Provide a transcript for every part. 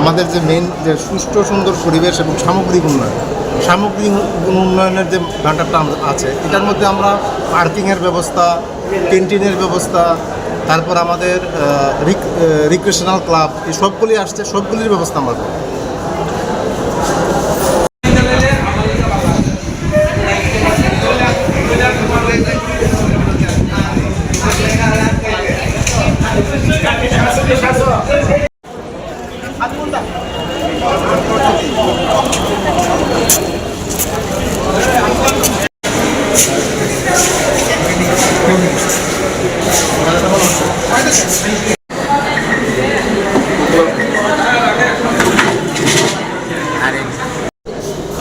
আমাদের যে মেইন যে সুষ্ঠু সুন্দর পরিবেশ এবং সামগ্রিক উন্নয়নের যে ব্যাপারটা আছে, এটার মধ্যে আমরা পার্কিংয়ের ব্যবস্থা, ক্যান্টিনের ব্যবস্থা, তারপর আমাদের রিক্রিয়েশনাল ক্লাব, এই সবগুলি আসছে, সবগুলির ব্যবস্থা আমরা করব।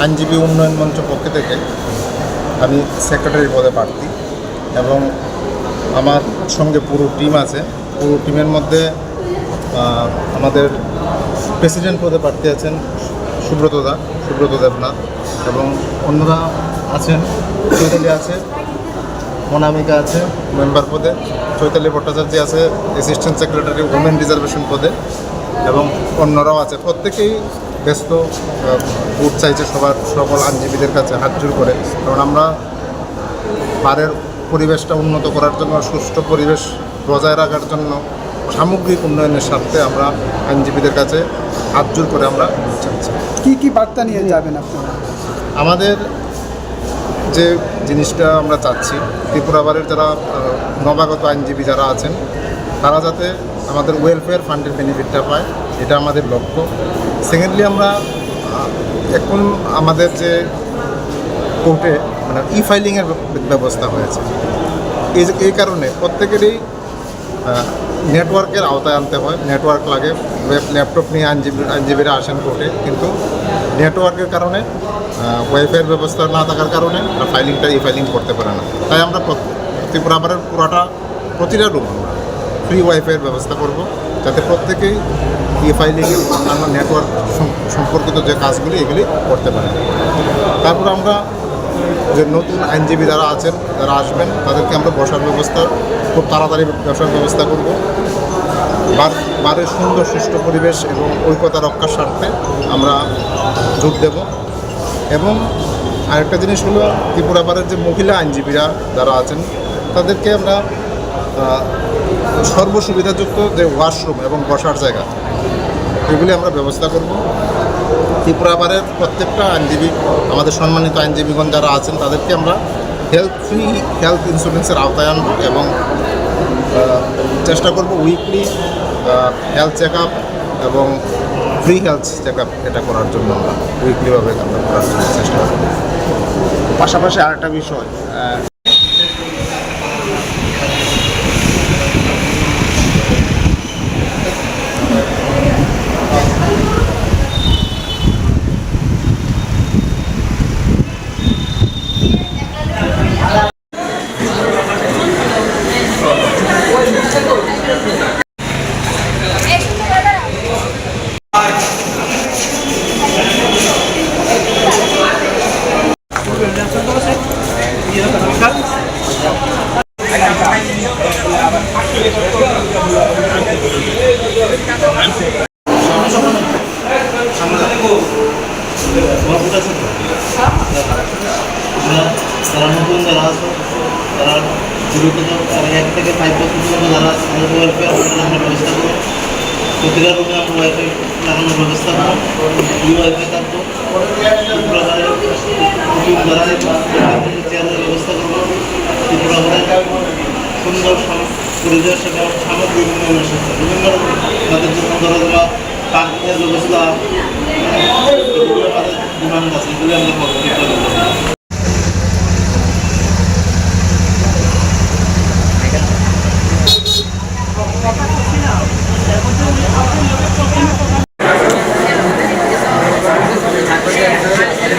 আইনজীবী উন্নয়ন মঞ্চ পক্ষ থেকে আমি সেক্রেটারি পদে প্রার্থী এবং আমার সঙ্গে পুরো টিম আছে। পুরো টিমের মধ্যে আমাদের প্রেসিডেন্ট পদে প্রার্থী আছেন সুব্রত দেবনাথ এবং অন্যরা আছেন। চৈতালি আছে, অনামিকা আছে মেম্বার পদে, চৈতালি ভট্টাচার্য আছে অ্যাসিস্ট্যান্ট সেক্রেটারি ওমেন রিজার্ভেশন পদে এবং অন্যরাও আছে। প্রত্যেকেই ব্যস্ত, ভোট চাইছে সকল আইনজীবীদের কাছে হাত জোড় করে, কারণ আমরা বারের পরিবেশটা উন্নত করার জন্য, সুষ্ঠু পরিবেশ বজায় রাখার জন্য, সামগ্রিক উন্নয়নের স্বার্থে আমরা আইনজীবীদের কাছে হাত জোড় করে আমরা ভোট চাইছি। কী বার্তা নিয়ে যাবেন আপনারা? আমাদের যে জিনিসটা আমরা চাচ্ছি, ত্রিপুরা বারের যারা নবাগত আইনজীবী যারা আছেন তারা যাতে আমাদের ওয়েলফেয়ার ফান্ডের বেনিফিটটা পায়, এটা আমাদের লক্ষ্য। সেকেন্ডলি আমরা এখন আমাদের যে কোর্টে মানে ফাইলিংয়ের ব্যবস্থা হয়েছে, এই কারণে প্রত্যেকেরই নেটওয়ার্কের আওতায় আনতে হয়, নেটওয়ার্ক লাগে। ল্যাপটপ নিয়ে আইনজীবীরা আসেন কোর্টে, কিন্তু নেটওয়ার্কের কারণে ওয়াইফাইয়ের ব্যবস্থা না থাকার কারণে ফাইলিংটা ফাইলিং করতে পারে না। তাই আমরা ত্রিপুরা বারের প্রতিটা রুম আমরা ফ্রি ওয়াইফাইয়ের ব্যবস্থা করব, যাতে প্রত্যেকেই ফাইলিংয়ের অন্যান্য নেটওয়ার্ক সম্পর্কিত যে কাজগুলি এগুলি করতে পারে। তারপর আমরা যে নতুন আইনজীবী যারা আছেন, যারা আসবেন, তাদেরকে আমরা বসার ব্যবস্থা খুব তাড়াতাড়ি বসার ব্যবস্থা করব। বারের সুন্দর সুষ্ঠু পরিবেশ এবং ঐক্যতা রক্ষার স্বার্থে আমরা জোর দেব। এবং আরেকটা জিনিস হলো, ত্রিপুরা বারের যে মহিলা আইনজীবীরা যারা আছেন তাদেরকে আমরা সর্বসুবিধাযুক্ত যে ওয়াশরুম এবং বসার জায়গা, এগুলি আমরা ব্যবস্থা করব। ত্রিপুরা বারের প্রত্যেকটা আইনজীবী, আমাদের সম্মানিত আইনজীবীগণ যারা আছেন, তাদেরকে আমরা ফ্রি হেলথ ইন্স্যুরেন্সের আওতায় আনব এবং চেষ্টা করব উইকলি হেলথ চেক আপ এবং ফ্রি হেলথ চেক আপ এটা করার জন্য আমরা উইকলিভাবে আমরা করার জন্য চেষ্টা করব। পাশাপাশি আরেকটা বিষয়, যারা নতুন যারা আছে, তারা 1 থেকে 5 বছর পর্যন্ত যারা ওয়েলফেয়ার আমরা ব্যবস্থা করবো। প্রতিটা রুমে আমরা ওয়াইফাই লাগানোর ব্যবস্থা করবো, ওয়াইফাই থাকবো। চেয়ারের ব্যবস্থা করবো। ত্রিপুরা সুন্দর পরিবেশ এবং সামগ্রিক উন্নয়নের সাথে বিভিন্ন আমাদের জন্য ধরো পার্কিংয়ের ব্যবস্থা, এগুলো আমাদের ডিমান্ড আছে, এগুলো আমরা করবো। Gracias.